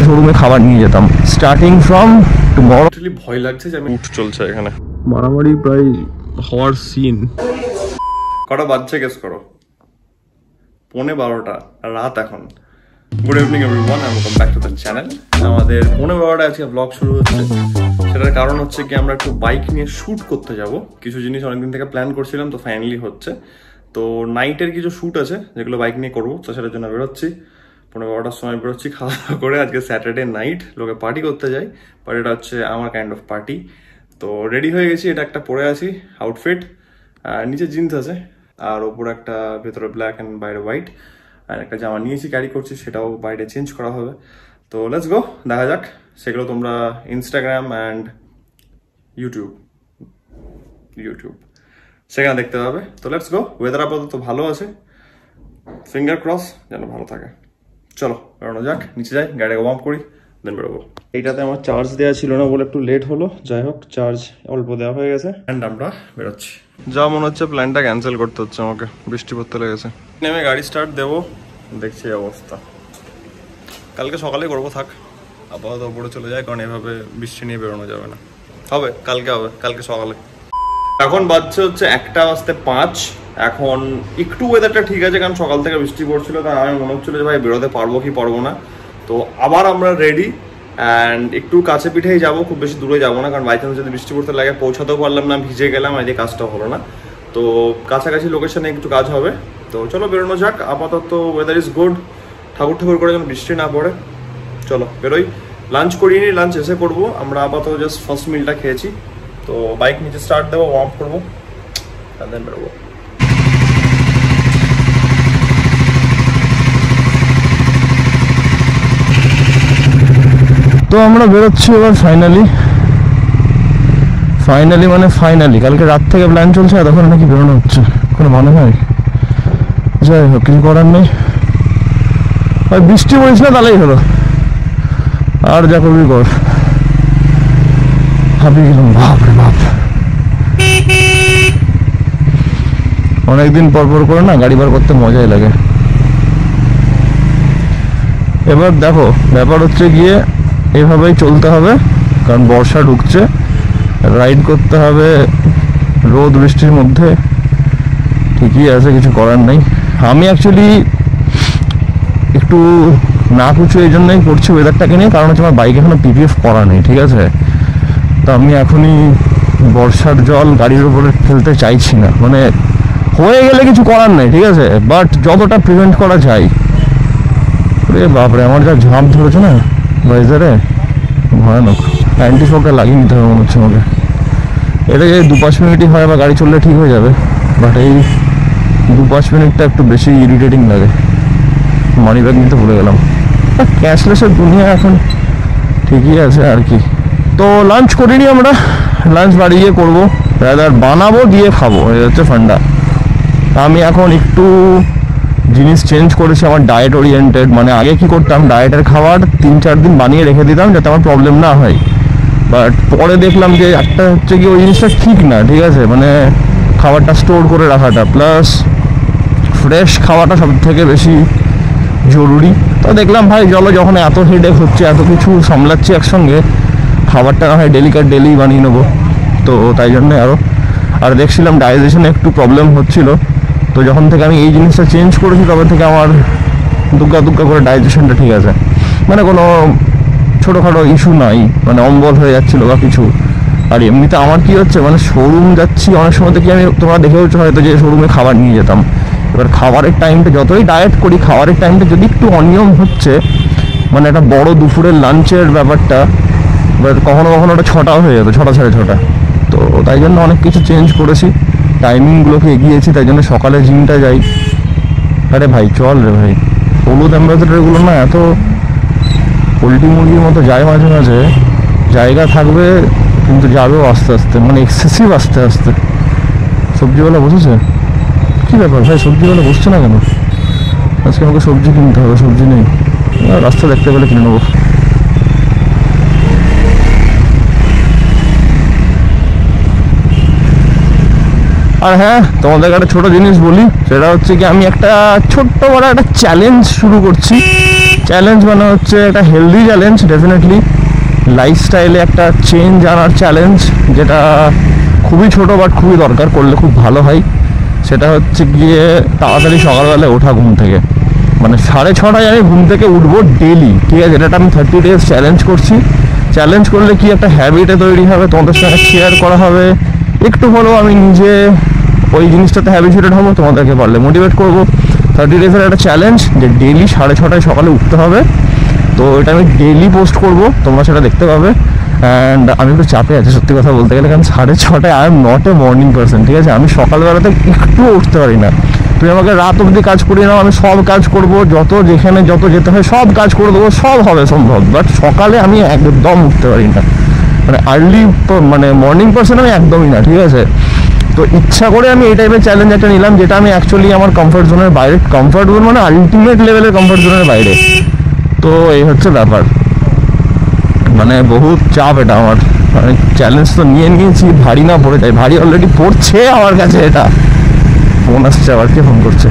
শোরুমে খাবার নিয়ে যেতাম স্টার্টিং ফ্রম টুমরো। অ্যাকচুয়ালি ভয় লাগছে যে আমি উঠ চলছে এখানে, মারামারি প্রায় হওয়ার সিন। কটা বাজছে গেস করো? 11:15 রাত এখন। Good evening everyone and welcome back to the channel. আমাদের 11:15 আজকে ব্লগ শুরু হচ্ছে। সেটার কারণ হচ্ছে কি আমরা একটু বাইক নিয়ে শ্যুট করতে যাব। কিছু জিনিস অনেকদিন থেকে প্ল্যান করছিলাম, তো ফাইনালি হচ্ছে। তো নাইটের কিছু শ্যুট আছে যেগুলো বাইক নিয়ে করবো, তো সেটার জন্য বেরোচ্ছি। 11:15টার সময় বেরোচ্ছি খাওয়া দাওয়া করে। আজকে স্যাটারডে নাইট, লোকে পার্টি করতে যায়, বাট এটা হচ্ছে আমার কাইন্ড অফ পার্টি। তো রেডি হয়ে গেছি, এটা একটা পরে আছি আউটফিট, নিচে জিন্স আছে আর ওপরে একটা ভেতরে ব্ল্যাক অ্যান্ড বাইরে হোয়াইট, আর একটা জামা নিয়েছি ক্যারি করছি, সেটাও বাইরে চেঞ্জ করা হবে। তো লেটস গো, দেখা যাক। সেগুলো তোমরা ইনস্টাগ্রাম অ্যান্ড ইউটিউব সেখানে দেখতে পাবে। তো লেটস গো। ওয়েদার আপাতত ভালো আছে, ফিঙ্গার ক্রস যেন ভালো থাকে। চলো বেরোনো যাক, নিচে যাই, গাড়িটাকে ওয়ার্ম করি, দেন বেরোবো। এইটাতে আমার চার্জ দেওয়া ছিল না বলে একটু লেট হলো, যাই হোক চার্জ অল্প দেওয়া হয়ে গেছে অ্যান্ড আমরা বেরোচ্ছি। যা মনে হচ্ছে প্ল্যানটা ক্যান্সেল করতে হচ্ছে আমাকে, বৃষ্টি পড়তে লেগেছে। নেমে গাড়ি স্টার্ট দেবো, দেখছি অবস্থা। কালকে সকালে করবো, থাক আপাতত উপরে চলে যায়, কারণ এভাবে বৃষ্টি নিয়ে বেরোনো যাবে না। হবে কালকে সকালে। এখন বাজছে হচ্ছে 1:05। এখন একটু ওয়েদারটা ঠিক আছে, কারণ সকাল থেকে বৃষ্টি পড়ছিল, তাই আমি মনে হচ্ছিল যে ভাই বেরোতে পারবো কি পারবো না। তো আবার আমরা রেডি অ্যান্ড একটু কাছে পিঠেই যাবো, খুব বেশি দূরে যাবো না, কারণ বাই চান্স যদি বৃষ্টি পড়তে লাগে পৌঁছাতেও পারলাম না, ভিজে গেলাম, এই যে কাজটা হলো না। তো কাছাকাছি লোকেশনে একটু কাজ হবে। তো চলো বেরোনো যাক। আপাতত ওয়েদার ইজ গুড, ঠাকুর করে যেন বৃষ্টি না পড়ে। চলো বেরোই। লাঞ্চ করিয়ে নি, লাঞ্চ এসে করবো। আমরা আপাতত জাস্ট ফার্স্ট মিলটা খেয়েছি। তো বাইক নিচে স্টার্ট দেবো, ওয়ার্ম করবো, দেন বেরোবো। তো আমরা বেরোচ্ছি এবার ফাইনালি কালকে রাত থেকে প্ল্যান চলছে, তখন নাকি বেরোনো হচ্ছে, কোনো মনে হয়। যাই হোক, কিছু করার নেই, বৃষ্টি পড়িস না তাহলেই হলো, আর যা করবি কর। ভাবি গেলাম, বাপরে বাপ, অনেকদিন পর করে না গাড়ি বার করতে মজাই লাগে। এবার দেখো ব্যাপার হচ্ছে গিয়ে এভাবেই চলতে হবে, কারণ বর্ষা ঢুকছে, রাইড করতে হবে রোদ বৃষ্টির মধ্যে। ঠিকই আছে, কিছু করার নেই। আমি অ্যাকচুয়ালি একটু না কিছু এই জন্যই করছি ওয়েদারটাকে নিয়ে, কারণ হচ্ছে আমার বাইক এখনো পিপিএফ করা নেই, ঠিক আছে। তো আমি এখনই বর্ষার জল গাড়ির উপরে ফেলতে চাইছি না, মানে হয়ে গেলে কিছু করার নেই, ঠিক আছে, বাট যতটা প্রিভেন্ট করা যায়। রে বাপরে, আমার যা ঝাঁপ ধরেছে না বাইজারে, ভয়ানক। অ্যান্টি শকটা লাগিয়ে নিতে হবে মনে হচ্ছে আমাকে। এটা যে 2-5 মিনিটই হয় বা গাড়ি চললে ঠিক হয়ে যাবে, বাট এই 2-5 মিনিটটা একটু বেশি ইরিটেটিং লাগে। মানি ব্যাগ নিতে ভুলে গেলাম। ক্যাশলেসের দুনিয়া এখন, ঠিকই আছে আর কি। তো লাঞ্চ করিনি আমরা, লাঞ্চ বাড়ি গিয়ে করবো, রাদার বানাবো দিয়ে খাবো, এই হচ্ছে ফান্ডা। আমি এখন একটু জিনিস চেঞ্জ করেছি আমার ডায়েট ওরিয়েন্টেড। মানে আগে কি করতাম, ডায়েটের খাবার 3-4 দিন বানিয়ে রেখে দিতাম যাতে আমার প্রবলেম না হয়, বাট পরে দেখলাম যে একটা হচ্ছে কি ওই জিনিসটা ঠিক না, ঠিক আছে। মানে খাবারটা স্টোর করে রাখাটা প্লাস ফ্রেশ খাওয়াটা সব থেকে বেশি জরুরি। তো দেখলাম ভাই চলো, যখন এত হেডেক হচ্ছে, এত কিছু সামলাচ্ছি একসঙ্গে, খাবারটা না হয় ডেলি বানিয়ে নেবো। তো তাই জন্যে আর দেখছিলাম ডাইজেশনে একটু প্রবলেম হচ্ছিলো। তো যখন থেকে আমি এই জিনিসটা চেঞ্জ করেছি, তবে থেকে আমার দুগ্গা করে ডাইজেশনটা ঠিক আছে, মানে কোনো ছোটোখাটো ইস্যু নাই, মানে অম্বল হয়ে যাচ্ছিলো বা কিছু। আর এমনিতে আমার কি হচ্ছে, মানে শোরুম যাচ্ছি অনেক সময় থেকে, আমি তোমরা দেখেওছো হয়তো যে শোরুমে খাবার নিয়ে যেতাম। এবার খাবারের টাইমটা যতই ডায়েট করি, খাবারের টাইমটা যদি একটু অনিয়ম হচ্ছে, মানে একটা বড় দুপুরের লাঞ্চের ব্যাপারটা, এবার কখনো ওটা 6টাও হয়ে যেত, 6টা সাড়ে 6টা। তো তাই জন্য অনেক কিছু চেঞ্জ করেছি, টাইমিংগুলোকে এগিয়েছি, তাই জন্য সকালে জিমটা যাই। আরে ভাই চল রে ভাই, হলুদ অ্যাম্বাসেডারগুলো না এত পোলট্রি মুরগির মতো যায়, মাঝে মাঝে জায়গা থাকবে কিন্তু যাবেও আস্তে আস্তে, মানে এক্সেসিভ আস্তে আস্তে। সবজিওয়ালা বসেছে, কী ব্যাপার ভাই, সবজিওয়ালা বসছে না কেন? আজকে আমাকে সবজি কিনতে হবে, সবজি নেই, রাস্তা দেখতে পেলে কিনে নেবো। আর হ্যাঁ, তোমাদের একটা ছোট জিনিস বলি, সেটা হচ্ছে কি আমি একটা ছোট্ট বড় একটা চ্যালেঞ্জ শুরু করছি। চ্যালেঞ্জ মানে হচ্ছে একটা হেলদি চ্যালেঞ্জ, ডেফিনেটলি লাইফস্টাইলে একটা চেঞ্জ আনার চ্যালেঞ্জ, যেটা খুবই ছোট বাট খুবই দরকার, করলে খুব ভালো হয়। সেটা হচ্ছে গিয়ে তাড়াতাড়ি সকালবেলায় ওঠা ঘুম থেকে, মানে 6:30 আমি ঘুম থেকে উঠবো ডেলি, ঠিক আছে? এটা আমি 30 days চ্যালেঞ্জ করছি। চ্যালেঞ্জ করলে কি একটা হ্যাবিটে তৈরি হবে, তোমাদের সঙ্গে শেয়ার করা হবে, একটু হলেও আমি নিজে ওই জিনিসটাতে হ্যাবিচুয়েটেড হবো, তোমাদেরকে পারলে মোটিভেট করবো। 30 days একটা চ্যালেঞ্জ যে ডেলি 6:30 সকালে উঠতে হবে। তো এটা আমি ডেইলি পোস্ট করব, তোমরা সেটা দেখতে পাবে। অ্যান্ড আমি একটু চাপে আছি সত্যি কথা বলতে গেলে, কারণ 6:30 I am not a morning person, ঠিক আছে? আমি সকালবেলাতে একটু উঠতে পারি না। তুমি আমাকে রাত অবধি কাজ করিয়ে নাও, আমি সব কাজ করব, যত যেখানে যত যেতে হয় সব কাজ করে দেবো, সব হবে সম্ভব। বাট সকালে আমি একদম উঠতে পারি না, মানে আর্লি মানে মর্নিং পার্সন আমি একদমই না, ঠিক আছে? তো ইচ্ছা করে আমি এই টাইপের চ্যালেঞ্জ একটা নিলাম, যেটা আমি অ্যাকচুয়ালি আমার কমফর্ট জোনের বাইরে, কমফর্ট জোন মানে আলটিমেট লেভেলের কমফর্ট জোনের বাইরে। তো এই হচ্ছে ব্যাপার, মানে বহুত চাপ এটা আমার, মানে চ্যালেঞ্জ তো নিয়েছি, ভারী না পড়ে যায়, ভারী অলরেডি পড়ছে আমার কাছে। এটা ফোন আসছে, আবার কে ফোন করছে,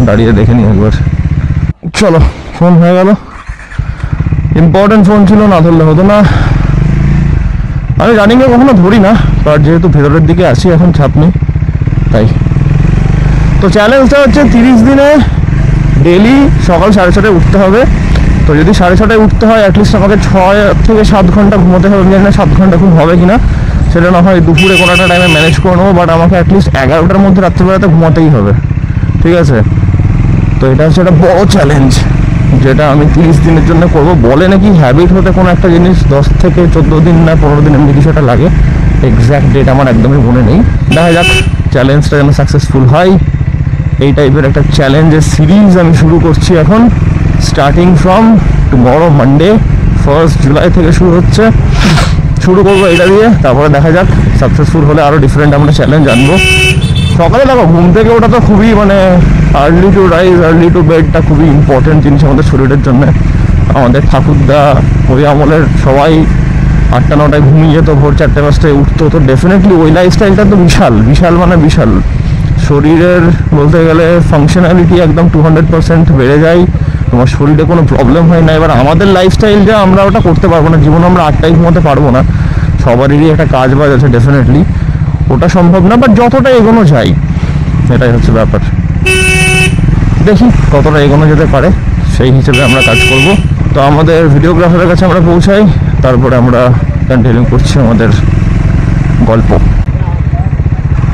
দাঁড়িয়ে দেখে নি একবার। চলো, ফোন হয়ে গেল, ইম্পর্টেন্ট ফোন ছিল, না ধরলে হতো না। আমি রানিং এ কখনো ধরি না, বাট যেহেতু ভেতরের দিকে আছি এখন, চাপ নেই তাই। তো চ্যালেঞ্জটা হচ্ছে 30 দিনে ডেলি সকাল 6:30 উঠতে হবে। তো যদি 6:30 উঠতে হয়, অ্যাটলিস্ট আমাকে 6 থেকে 7 ঘন্টা ঘুমোতে হবে। আমি জানি না 7 ঘন্টা ঘুম হবে কিনা, সেটা না হয় দুপুরে কোনো একটা টাইমে ম্যানেজ করে নেবো, বাট আমাকে অ্যাটলিস্ট 11টার মধ্যে রাত্রিবেলাতে ঘুমাতেই হবে, ঠিক আছে? তো এটা হচ্ছে একটা বড় চ্যালেঞ্জ, যেটা আমি 30 দিনের জন্য করব। বলে নাকি হ্যাবিট হতে কোনো একটা জিনিস 10 থেকে 14 দিন না 15 দিন এমনি কিছু একটা লাগে, এক্স্যাক্ট ডেট আমার একদমই মনে নেই। দেখা যাক চ্যালেঞ্জটা যেন সাকসেসফুল হয়। এই টাইপের একটা চ্যালেঞ্জের সিরিজ আমি শুরু করছি এখন, starting from tomorrow Monday 1 July থেকে শুরু হচ্ছে। শুরু করবো এটা দিয়ে, তারপরে দেখা যাক সাকসেসফুল হলে আরও ডিফারেন্ট আমরা চ্যালেঞ্জ আনবো। সকালে দেখো ঘুম থেকে ওটা তো খুবই, মানে early to rise early two বেডটা খুবই ইম্পর্টেন্ট জিনিস আমাদের শরীরের জন্য। আমাদের ঠাকুরদা ওই আমলের সবাই 8টা-9টায় ঘুমিয়ে যেত, ভোর 4টে-5টায় উঠতো। তো ডেফিনেটলি ওই লাইফস্টাইলটা তো বিশাল বিশাল, মানে বিশাল। শরীরের বলতে গেলে ফাংশনালিটি একদম 200% বেড়ে যায়, তোমার শরীরে কোনো প্রবলেম হয় না। এবার আমাদের লাইফস্টাইল যা, আমরা ওটা করতে পারবো না, জীবনে আমরা 8টায় ঘুমাতে পারবো না, সবারই একটা কাজ বাজ আছে, ডেফিনেটলি ওটা সম্ভব না। বাট যতটা এগোনো যায়, এটাই হচ্ছে ব্যাপার। দেখি কতটা এগোনো যেতে পারে, সেই হিসেবে আমরা কাজ করব। তো আমাদের ভিডিওগ্রাফারের কাছে আমরা পৌঁছাই, তারপরে আমরা কন্টিনিউ করছি আমাদের গল্প।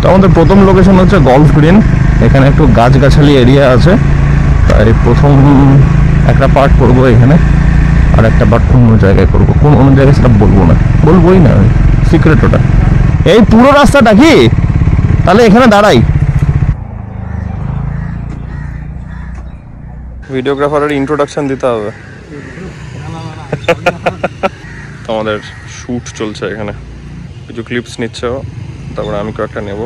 তো আমাদের প্রথম লোকেশন হচ্ছে গলফ গ্রিন। এখানে একটু গাছগাছালি এরিয়া আছে, তাই প্রথম একটা পার্ট করবো এখানে, আর একটা পার্ট অন্য জায়গায় করবো। কোন অন্য জায়গায় সেটা বলবো না, বলবোই না, সিক্রেট ওটা। এই পুরো রাস্তাটা কি তাহলে এখানে দাঁড়াই? ভিডিওগ্রাফারের ইন্ট্রোডাকশন দিতে হবে। আমাদের শ্যুট চলছে এখানে, কিছু ক্লিপস নিচ্ছে, তারপরে আমি কয়েকটা নেব।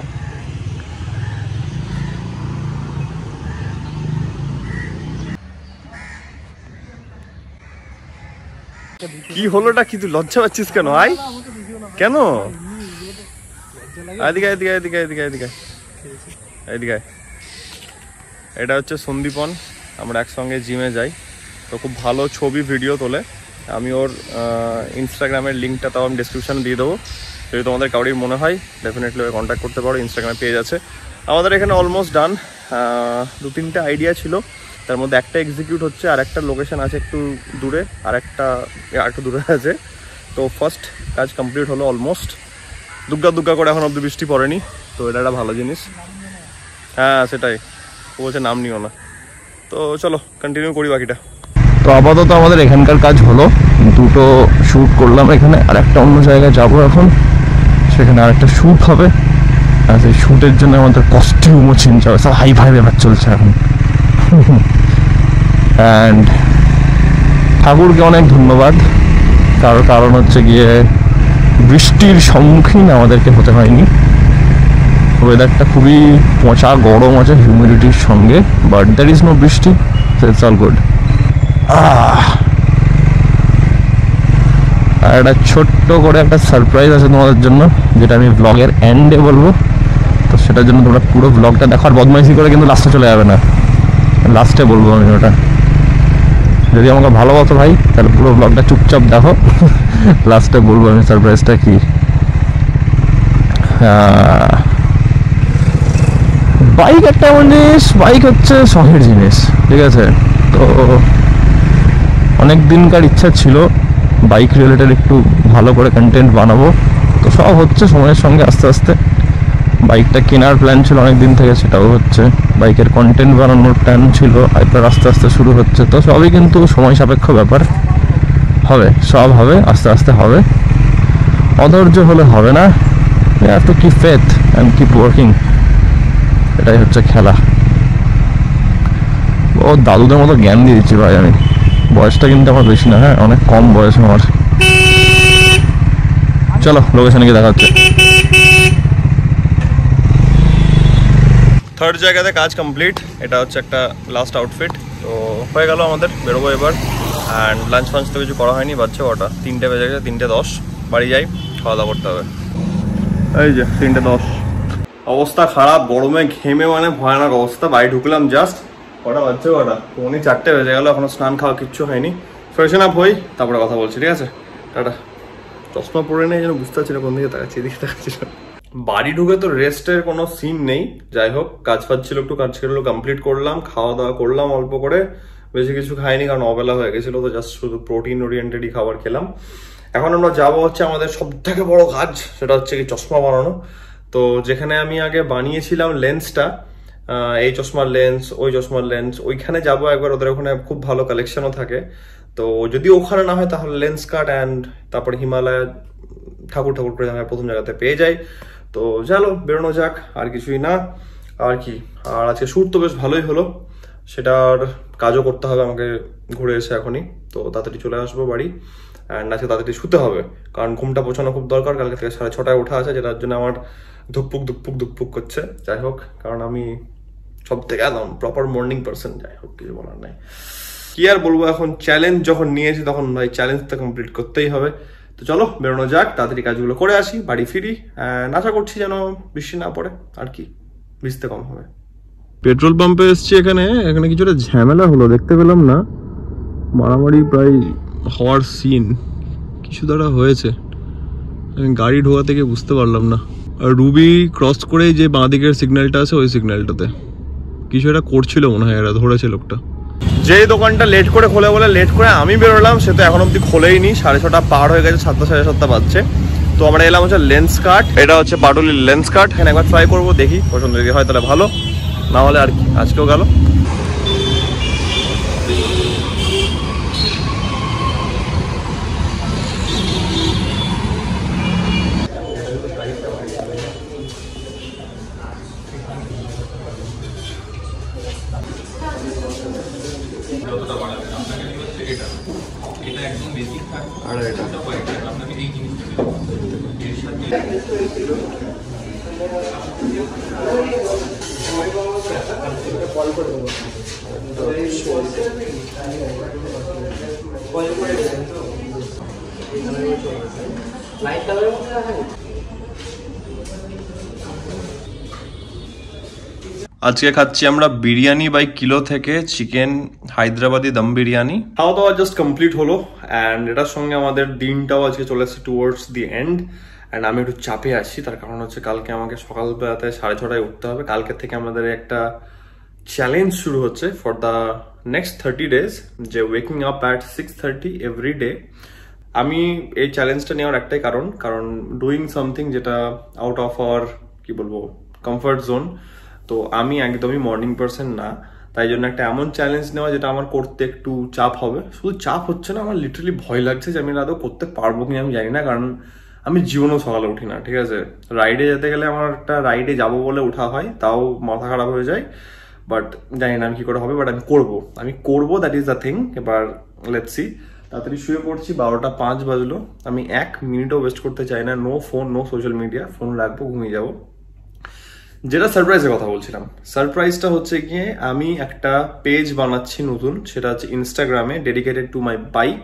কি হলোটা, কি তুই লজ্জা পাচ্ছিস কেন? আয় কেন? এদিকে এদিকে এদিকে এদিকে এদিকে এদিকে। এটা হচ্ছে সন্দীপন, আমরা একসঙ্গে জিমে যাই, তো খুব ভালো ছবি ভিডিও তোলে। আমি ওর ইনস্টাগ্রামের লিঙ্কটা তাও আমি ডিসক্রিপশানে দিয়ে দেবো, যদি তোমাদের কাউরির মনে হয় ডেফিনেটলি ওই কন্ট্যাক্ট করতে পারো। ইনস্টাগ্রামে পেজ আছে আমাদের এখানে। অলমোস্ট ডান, 2-3টে আইডিয়া ছিল, তার মধ্যে একটা এক্সিকিউট হচ্ছে, আর একটা লোকেশন আছে একটু দূরে, আর একটু দূরে আছে। তো ফার্স্ট কাজ কমপ্লিট হলো অলমোস্ট। দুগ্গা করে এখন অব্দি বৃষ্টি পড়েনি, তো এটা একটা ভালো জিনিস। হ্যাঁ সেটাই, ও বলছে নাম নিও না। তো চলো কন্টিনিউ করি বাকিটা। তো আপাতত আমাদের এখানকার কাজ হলো, 2টো শ্যুট করলাম এখানে, আর একটা অন্য জায়গায় যাবো এখন, সেখানে আর একটা শ্যুট হবে। আর সেই শ্যুটের জন্য আমাদের কস্টিউমও চেঞ্জ হবে, সব হাই ফাই ব্যাপার চলছে এখন। অ্যান্ড ঠাকুরকে অনেক ধন্যবাদ, কারণ হচ্ছে গিয়ে বৃষ্টির সম্মুখীন আমাদেরকে হতে হয়নি। ওয়েদারটা খুবই পচা গরম আছে হিউমিডিটির সঙ্গে, বাট দ্যার ইজ নো বৃষ্টি, সো ইটস অল গুড। আর একটা ছোট্ট করে একটা সারপ্রাইজ আছে তোমাদের জন্য, যেটা আমি ব্লগের এন্ডে বলবো। তো সেটার জন্য তোমরা পুরো ব্লগটা দেখো, আর বদমাইশি করে কিন্তু লাস্টে চলে যাবে না, লাস্টে বলবো আমি ওটা। যদি আমাকে ভালোবাসো ভাই তাহলে পুরো ব্লগটা চুপচাপ দেখো, লাস্টে বলবো আমি সারপ্রাইজটা কি। বাইক একটা এমন জিনিস, বাইক হচ্ছে শখের জিনিস, ঠিক আছে। তো অনেক দিনকার ইচ্ছা ছিল বাইক রিলেটেড একটু ভালো করে কন্টেন্ট বানাবো, তো সব হচ্ছে সময়ের সঙ্গে আস্তে আস্তে। বাইকটা কেনার প্ল্যান ছিল অনেক দিন থেকে, সেটাও হচ্ছে। বাইকের কন্টেন্ট বানানোর প্ল্যান ছিল, এবার আস্তে আস্তে শুরু হচ্ছে। তো সবই কিন্তু সময় সাপেক্ষ ব্যাপার, হবে, সব হবে, আস্তে আস্তে হবে। অধৈর্য হলে হবে না, you have to keep faith and keep working, এটাই হচ্ছে খেলা। ও দাদুদের মতো জ্ঞান দিয়ে দিচ্ছি ভাই আমি, বয়সটা কিন্তু আমার বেশি না, হ্যাঁ অনেক কম বয়স আমার। চলো লোকেশনে গিয়ে দেখা হচ্ছে। থার্ড জায়গাতে কাজ কমপ্লিট, এটা হচ্ছে একটা লাস্ট আউটফিট। তো হয়ে গেল আমাদের, বেরোবো এবার। অ্যান্ড লাঞ্চ ফাঞ্চ তো কিছু করা হয়নি, বাচ্চা কটা 3টে বেজে গেছে, 3:10। বাড়ি যাই, খাওয়া দাওয়া করতে হবে। এই যে 3:10, অবস্থা খারাপ, গরমে ঘেমে মানে ভয়ানক অবস্থা। বাড়ি ঢুকলাম জাস্ট, কটা বাজছে, কটা 4:30 বেজে গেল, এখনো স্নান খাওয়া কিচ্ছু হয়নি। ফ্রেশন আপ হই, তারপরে কথা বলছি, ঠিক আছে? টাটা। চশমা পরে নেই যেন বুঝতে পারছি না কোন দিকে তাকাচ্ছি, এদিকে তাকাচ্ছিল। বাড়ি ঢুকে তো রেস্টের কোনো সিন নেই। যাই হোক, কাজ ফাজ ছিল একটু, কাজ সেগুলো কমপ্লিট করলাম, খাওয়া দাওয়া করলাম অল্প করে, বেশি কিছু খাইনি কারণ অবেলা হয়ে গেছিলো। তো জাস্ট শুধু প্রোটিন ওরিয়েন্টেডই খাবার খেলাম। এখন আমরা যাবো হচ্ছে আমাদের সব থেকে বড় কাজ, সেটা হচ্ছে কি চশমা বানানো। তো যেখানে আমি আগে বানিয়েছিলাম লেন্সটা, এই চশমার লেন্স, ওই চশমার লেন্স, ওইখানে যাবো একবার। ওদের ওখানে খুব ভালো কালেকশনও থাকে। তো যদি ওখানে না হয় তাহলে লেন্স কাট অ্যান্ড তারপরে হিমালয় ঠাকুর করে প্রথম জায়গাতে পেয়ে যাই। তো চলো বেরোনো যাক, আর কিছুই না। আর কি, আর আজকে শ্যুট তো বেশ ভালোই হলো, সেটার কাজও করতে হবে আমাকে ঘুরে এসে এখনই। তো তাড়াতাড়ি চলে আসবো বাড়ি, অ্যান্ড আজকে তাড়াতাড়ি শুতে হবে কারণ ঘুমটা পৌঁছানো খুব দরকার। কালকে থেকে 6:30 ওঠা আছে, যেটার জন্য আমার ধুকপুক করছে। যাই হোক, কারণ আমি সব থেকে একদম প্রপার মর্নিং পার্সন। যাই হোক, কিছু বলার নাই, কি আর বলবো। এখন চ্যালেঞ্জ যখন নিয়েছি তখন ভাই চ্যালেঞ্জটা কমপ্লিট করতেই হবে। তো চলো বেরোনো যাক, তাড়াতাড়ি কাজগুলো করে আসি, বাড়ি ফিরি। আশা করছি যেন বৃষ্টি না পড়ে, আর কি ভিজতে কম হবে। পেট্রোল পাম্পে এসছি, এখানে কিছুটা ঝামেলা হলো, দেখতে পেলাম না, মারামারি প্রায় হওয়ার সিন কিছু দ্বারা হয়েছে। আমি গাড়ি ঢোকা থেকে বুঝতে পারলাম না। আর রুবি ক্রস করে যে বাঁ দিকের সিগন্যালটা আছে, ওই সিগন্যালটাতে কিছু একটা করছিল মনে হয়, এরা ধরেছে লোকটা। যেই দোকানটা লেট করে খোলে বলে লেট করে আমি বেরোলাম, সে তো এখন অব্দি খোলেই নি। 6:30 পার হয়ে গেছে, 7টা 7:30 বাজছে। তো আমরা এলাম হচ্ছে লেন্স কাট, এটা হচ্ছে পাটুলির লেন্স কাট। এখানে একবার ট্রাই করবো, দেখি পছন্দ যদি হয় তাহলে ভালো, না হলে আর কি আজকেও গেল। আজকে খাচ্ছি আমরা বিরিয়ানি বাই কিলো থেকে, চিকেন হায়দ্রাবাদি দম বিরিয়ানি। খাওয়া দাওয়া জাস্ট কমপ্লিট হলো, অ্যান্ড এটার সঙ্গে আমাদের দিনটাও আজকে চলে আসছে টুয়ার্ডস দি এন্ড। অ্যান্ড আমি একটু চাপে আছি, তার কারণ হচ্ছে কালকে আমাকে সকালবেলাতে 6:30 উঠতে হবে। কালকে থেকে আমাদের একটা চ্যালেঞ্জ শুরু হচ্ছে ফর দ্য নেক্সট 30 days, যে waking up at 6:30 every day. আমি এই চ্যালেঞ্জটা নেওয়ার একটাই কারণ ডুইং সামথিং যেটা আউট অফ আওয়ার কি বলবো কমফর্ট জোন। তো আমি একদমই মর্নিং পার্সন না, তাই জন্য একটা এমন চ্যালেঞ্জ নেওয়া যেটা আমার করতে একটু চাপ হবে। শুধু চাপ হচ্ছে না, আমার লিটারালি ভয় লাগছে যে আমি আদৌ করতে পারবো কিনা আমি জানি না, কারণ আমি জীবনেও সকালে উঠি না, ঠিক আছে। রাইডে যেতে গেলে আমার একটা রাইডে যাবো বলে ওঠা হয়, তাও মাথা খারাপ হয়ে যায়। বাট জানি না আমি কি করে হবে, বাট আমি করবো, দ্যাট ইজ দ্য থিং। এবার লেটস সি। তাড়াতাড়ি শুয়ে পড়ছি, 12:05 বাজলো। আমি 1 মিনিটও ওয়েস্ট করতে চাই না। No phone, no social media, phone রাখবো, ঘুমিয়ে যাবো। যেটা সারপ্রাইজের কথা বলছিলাম, সারপ্রাইজটা হচ্ছে গিয়ে আমি একটা পেজ বানাচ্ছি নতুন, সেটা হচ্ছে ইনস্টাগ্রামে, dedicated to my bike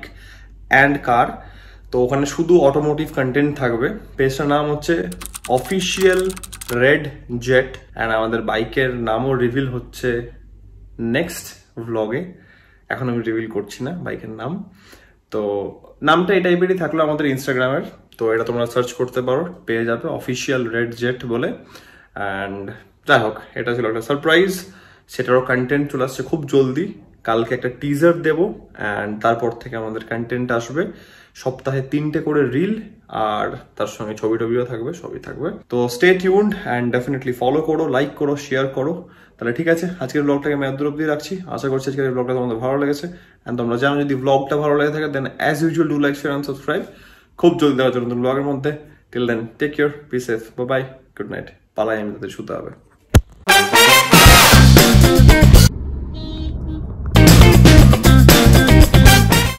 and car. তো ওখানে শুধু অটোমোটিভ কন্টেন্ট থাকবে। পেজটার নাম হচ্ছে অফিসিয়াল রেড জেট, অ্যান্ড আমাদের বাইকের নামও রিভিল হচ্ছে নেক্সট ভ্লগে। এখন আমি রিভিল করছি না বাইকের নাম, তো নামটা এই টাইপেরই থাকলো আমাদের ইনস্টাগ্রামের, তো এটা তোমরা সার্চ করতে পারো, পেয়ে যাবে অফিসিয়াল রেড জেট বলে। অ্যান্ড যাই হোক, এটা ছিল একটা সারপ্রাইজ, সেটারও কন্টেন্ট চলে আসছে খুব জলদি। কালকে একটা টিজার দেবো, অ্যান্ড তারপর থেকে আমাদের কন্টেন্ট আসবে সপ্তাহে 3টে করে রিল, আর তার সঙ্গে ছবি টবিও থাকবে, সবই থাকবে। তো stay tuned and definitely follow করো, লাইক করো, শেয়ার করো। তাহলে ঠিক আছে, আজকের ব্লগটাকে আমি এত অব্দি রাখছি। আশা করছি আজকের ব্লগটা তোমাদের ভালো লেগেছে। অ্যান্ড তোমরা জানো, যদি ব্লগটা ভালো লেগে থাকে then as usual do like, share and subscribe. খুব জলদি দেওয়া নতুন ব্লগের মধ্যে। Till then take care, be safe, bye, good night. পালাই আমি, তাদের শুতে হবে।